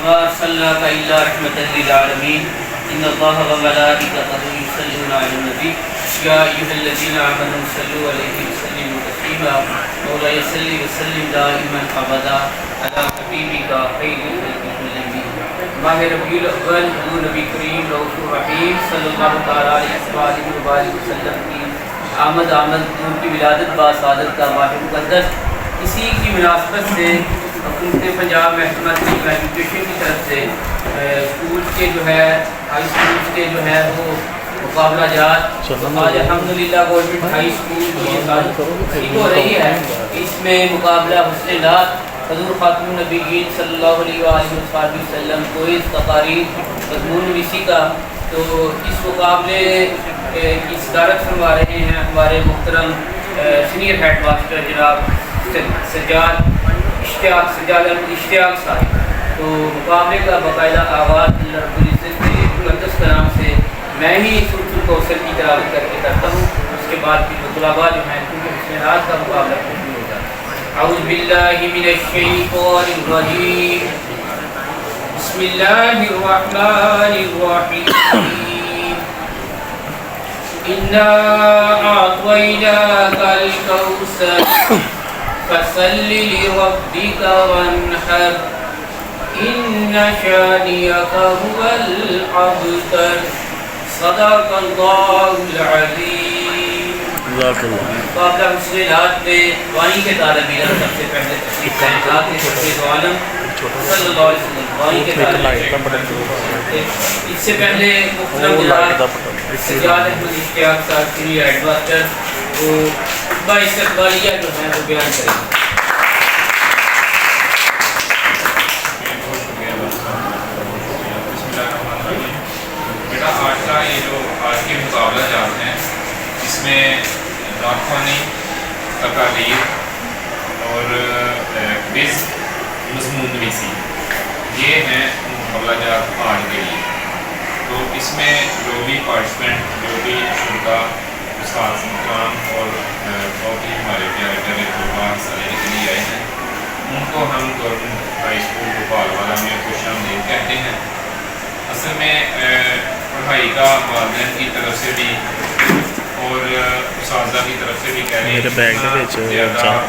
وما ارسلناك الا رحمة للعالمين ان الله وملائكته يصلون على النبي يا ايها الذين امنوا صلوا عليه وسلموا تسليما مولاي صل وسلم دائما ابدا على حبيبك خير الخلق كلهم ماہ ربیع الاول حضور نبی کریم رؤوف الرحیم صلی اللہ تعالیٰ علیہ وسلم کی آمد ان کی ولادت باسعادت کا ماہ مقدس، اسی کی مناسبت سے حکومت پنجاب محکمہ تعلیم ایجوکیشن کی طرف سے اسکول کے جو ہے ہائی اسکولس کے جو ہے وہ مقابلہ جات آج الحمدللہ گورنمنٹ ہائی اسکول کی ہو رہی ہے۔ اس میں مقابلہ حسن نعت حضور خاتم النبیین صلی اللہ علیہ وآلہ وسلم کو اس تقاریر مضمون نویسی کا، تو اس مقابلے کی صدارت فرما رہے ہیں ہمارے محترم سینئر ہیڈ ماسٹر جناب سجاد اشتیاق صاحب۔ تو مقابلے کا باقاعدہ آغاز اللہ رب العزت کے مقدس کلام سے میں ہی سورۃ الکوثر کی تلاوت کر کے کرتا ہوں، اس کے بعد پھر طلباء جو ہیں کیونکہ حسن نعت کا مقابلہ شروع ہو جاتا ہے۔ اعوذ باللہ من الشیطان الرجیم بسم اللہ الرحمن الرحیم انا اعطیناک الکوثر فصل لربک وانحر ان شانئک هو الابتر صدق اللہ العظیم۔ مقابلہ حسن نعت میں وانی کے طالب علم سب سے پہلے تشریف لائیں ذات سید عالم صلی اللہ علیہ وسلم وانی کے طالب علم۔ اس سے پہلے محترم جناب سجاد احمد اشتیاق صاحب سینئر ہیڈ ماسٹر وہ خطبہ استقبالیہ جو ہے وہ بیان کریں گے۔ آج کا یہ جو آج کے مقابلہ جات ہیں اس میں نعت خوانی، تقاریر اور کوئز مضمون نویسی یہ ہیں مقابلہ جات آج کے لیے۔ تو اس میں جو بھی پارٹیسپینٹ، جو بھی شرکا، استاد کرام اور بہت ہی ہمارے پیارے پیارے طلباء حصہ لینے کے لیے آئے ہیں، ان کو ہم گورنمنٹ ہائی اسکول بھوپال والا میں خوش آمدید کہتے ہیں۔ اصل میں پڑھائی کا والدین کی طرف سے بھی اور اساتذہ کی طرف سے بھی کہہ رہے ہیں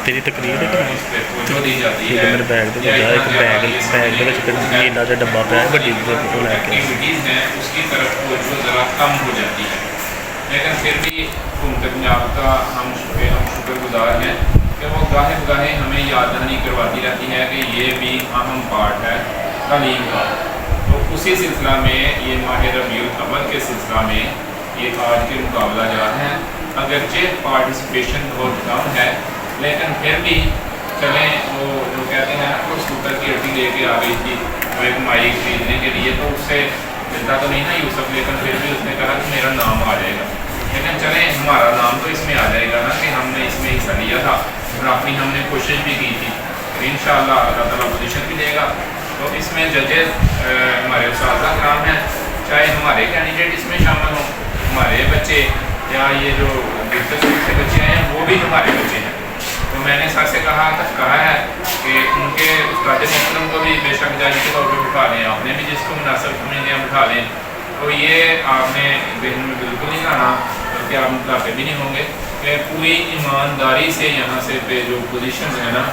تیری تقریر ہے توجہ دی جاتی ہے۔ میرے بیگ نیلا جا ڈبا پہ گڈی لے کے ایکٹیویٹیز ہیں اس کی طرف توجہ ذرا کم ہو جاتی ہے، لیکن پھر بھی حکومت پنجاب کا ہم شکر گزار ہیں کہ وہ گاہے بگاہے ہمیں یاد دہانی کرواتی رہتی ہے کہ یہ بھی اہم پارٹ ہے تعلیم کا۔ تو اسی سلسلہ میں یہ ماہ ربیع الاول کے سلسلہ میں یہ آج کے مقابلہ جات ہیں۔ اگرچہ پارٹیسپیشن بہت کم ہے لیکن پھر بھی چلیں، وہ جو کہتے ہیں وہ سکوٹر کی ہڈی لے کے آ گئی تھی وہ ایک مائک خریدنے کے لیے، تو اس سے ملتا تو نہیں نا یوسف، لیکن پھر بھی اس نے کہا کہ میرا نام آ جائے گا، لیکن چلیں ہمارا نام تو اس میں آ جائے گا نا کہ ہم نے اس میں حصہ لیا تھا اور اپنی ہم نے کوشش بھی کی تھی، اور انشاءاللہ اللہ تعالیٰ پوزیشن بھی دے گا۔ تو اس میں ججز ہمارے اساتذہ کرام ہیں، چاہے ہمارے کینڈیڈیٹ اس میں شامل ہوں، ہمارے بچے یا یہ جو دلچسپی سے بچے ہیں وہ بھی ہمارے بچے ہیں۔ تو میں نے سر سے کہا ہے کہ ان کے استاد محترم کو بھی بے شک جاجی کے طور پہ بٹھا لیں، آپ نے بھی جس کو مناسب سمجھیں بٹھا لیں۔ تو یہ آپ نے ذہن میں بالکل نہیں لانا، بلکہ آپ متاثر بھی نہیں ہوں گے کہ پوری ایمانداری سے یہاں سے پہ جو پوزیشنز ہیں نا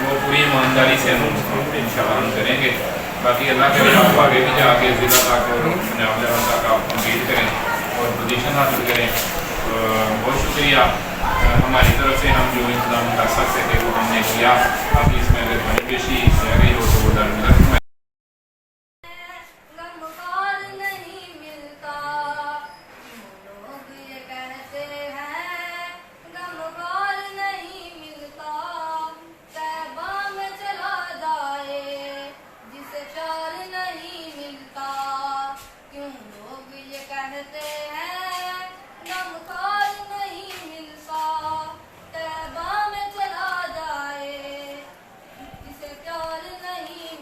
وہ پوری ایمانداری سے ہم انشاءاللہ ہم کریں گے۔ باقی اللہ کے لیے آپ آگے بھی جا کے ضلع تک اور پنجاب لیول تک آپ کمپیٹ کریں اور پوزیشن حاصل کریں۔ بہت شکریہ، ہماری طرف سے ہم جو انتظام کر سکتے تھے وہ ہم نے کیا۔ باقی اس میں اگر بڑی پیشی رہ گئی ہو تو وہ درگزر میں نہیں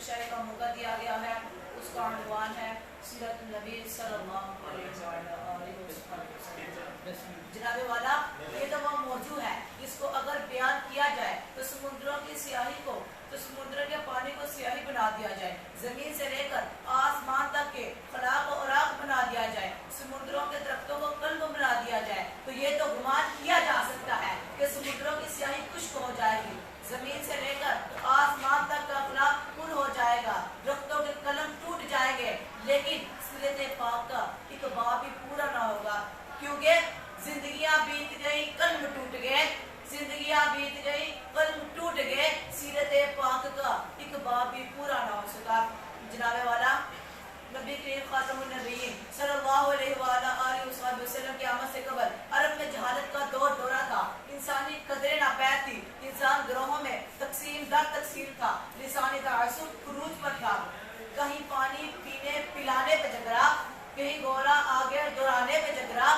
بخشائی کا موقع دیا گیا ہے. اس کا عنوان ہے سیرت النبی صلی اللہ علیہ وسلم. جناب والا یہ تو وہ موضوع ہے جس کو اگر بیان کیا جائے تو سمندروں کی سیاہی کو تو سمندر کے پانی کو سیاہی بنا دیا جائے, زمین سے لے کر آسمان تک کے خلا کو اوراق بنا دیا جائے, سمندروں کے درختوں کو قلب بنا دیا جائے, تو یہ تو گمان کیا جا سکتا ہے کہ سمندروں کی سیاہی خشک ہو جائے گی, زمین سے لے کر آسمان تک کا خلا پر ہو جائے گا, درختوں کے قلم ٹوٹ جائیں گے, لیکن سیرت پاک کا ایک باب بھی پورا نہ ہوگا, کیونکہ زندگیاں بیت گئی قلم ٹوٹ گئے, زندگیاں بیت گئی قلم ٹوٹ گئے, سیرت پاک کا ایک باب بھی پورا نہ ہو سکا. جناب والا نبی کریم خاتم النبیین صلی اللہ علیہ وآلہ وسلم کی آمد سے قبل عرب میں جہالت کا دورہ تھا, انسانی قدریں ناپید تھی, انسان گروہوں میں تقسیم در تقسیم تھا, لسانی تعصب عروج پر تھا, کہیں پانی پینے پلانے پہ جھگڑا, کہیں گولا آگے دورانے پہ جھگڑا,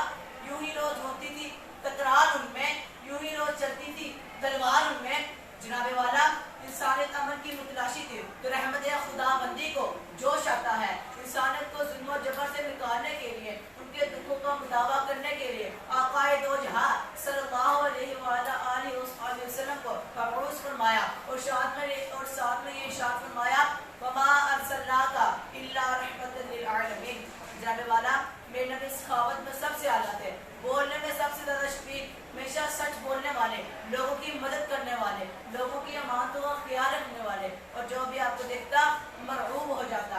یوں ہی روز ہوتی تھی تکرار ان میں, یوں ہی روز چلتی تھی تلوار ان میں. جناب والا انسانیت امن کی متلاشی تھی تو رحمت خدا بندی کو جوش آتا ہے, انسانیت کو ظلم و جبر سے نکالنے کے لیے, ان کے دکھوں کا مداوع کرنے کے لیے آقائے دو جہاں صلی اللہ علیہ وآلہ وسلم کو مبعوث فرمایا, اور ساتھ میں یہ ارشاد فرمایا وما ارسلناک الا رحمۃ للعالمین. جناب والا میرے نبی سخاوت میں سب سے اعلیٰ تھے, بولنے میں سب سے زیادہ شفیق, ہمیشہ سچ بولنے والے, لوگوں کی مدد کرنے والے, لوگوں کی امانتوں کا خیال رکھنے والے, اور جو بھی آپ کو دیکھتا مرعوب ہو جاتا.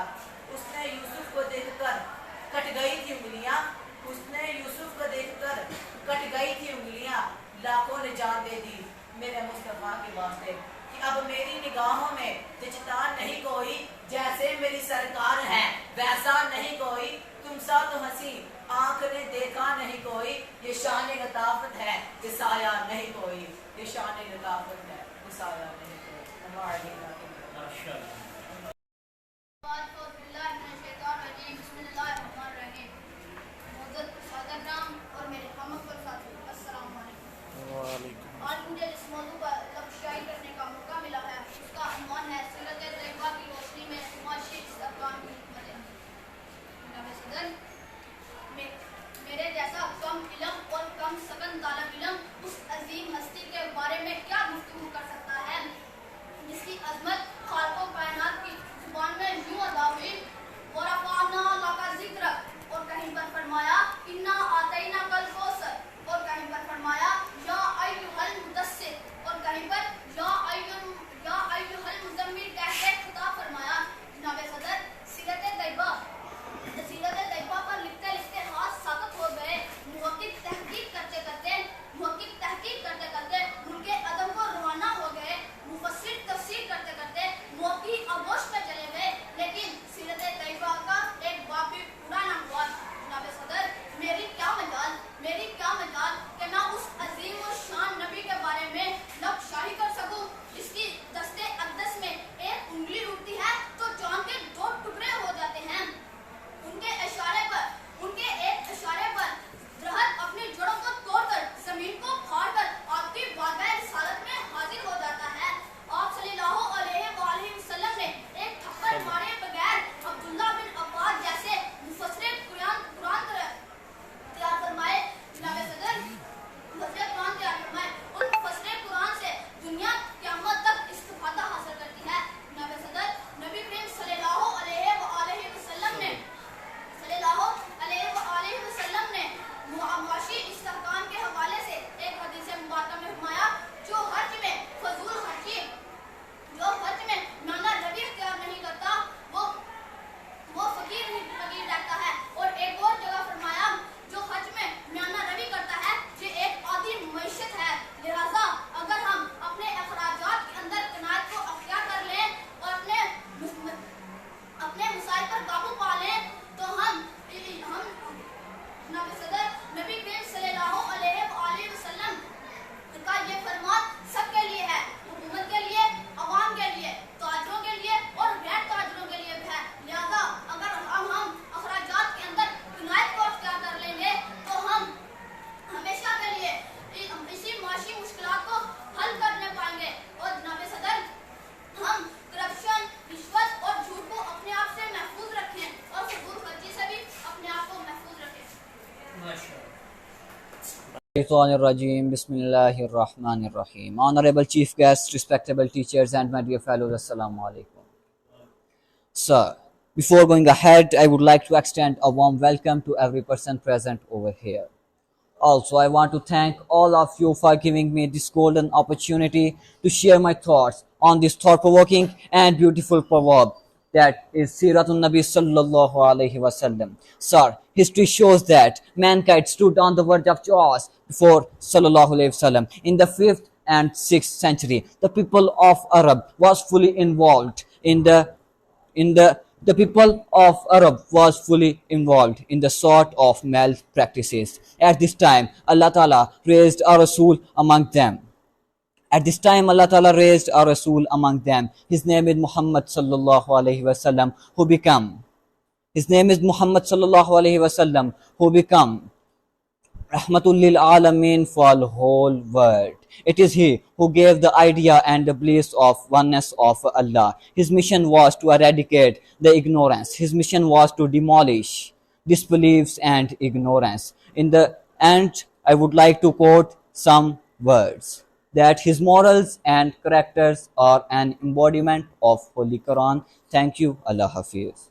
اس نے یوسف کو دیکھ کر کٹ گئی تھی انگلیاں, اس نے یوسف کو دیکھ کر کٹ گئی تھی انگلیاں, لاکھوں نے جان دے دی میرے مصطفیٰ کے واسطے, کہ اب میری نگاہوں میں جچتا نہیں کوئی, جیسے میری سرکار ہے ویسا نہیں کوئی, تم سا تو ہنسی آنکھ نے دیکھا نہیں کوئی, یہ شان لطافت ہے کہ سایہ نہیں کوئی, یہ شان لطافت ہے کہ سایہ نہیں کوئی. بسم اللہ الرحمن الرحیم. معزز صدر نام اور میرے ہم افضل ساتھی, السلام علیکم. وعلیکم. آج مجھے جس موضوع پر لفظ شائع کرنے کا موقع ملا ہے اس کا عنوان ہے سیرت طیبہ کی روشنی میں معاشی استحکام کی حکمت عملی. جناب صدر, میرے جیسا کم علم اور کم سکن طالب علم اس عظیم ہستی کے بارے میں کیا گفتگو کر سکتا ہے جس کی عظمت خالق و کائنات کی زبان میں یوں ادا ہوئی Rajim. Bismillahir Rahmanir Rahim. Honorable chief guests, respectable teachers, and my dear fellows, Assalamu alaikum. Sir, before going ahead, I would like to extend a warm welcome to every person present over here. Also, I want to thank all of you for giving me this golden opportunity to share my thoughts on this thought-provoking and beautiful proverb that is Siratun Nabi sallallahu alaihi wasallam. Sir, history shows that mankind stood on the verge of chaos before sallallahu alaihi wasallam. In the 5th and 6th century, the people of Arab was fully involved in the people of Arab was fully involved in the sort of malpractices. At this time, Allah Ta'ala raised a Rasul among them. His name is Muhammad sallallahu alaihi wasallam, who become Rahmatul lil Alameen for the whole world. It is he who gave the idea and the bliss of oneness of Allah. His mission was to eradicate the ignorance. His mission was to demolish disbeliefs and ignorance. In the end, I would like to quote some words that his morals and characters are an embodiment of Holy Quran. Thank you. Allah Hafiz.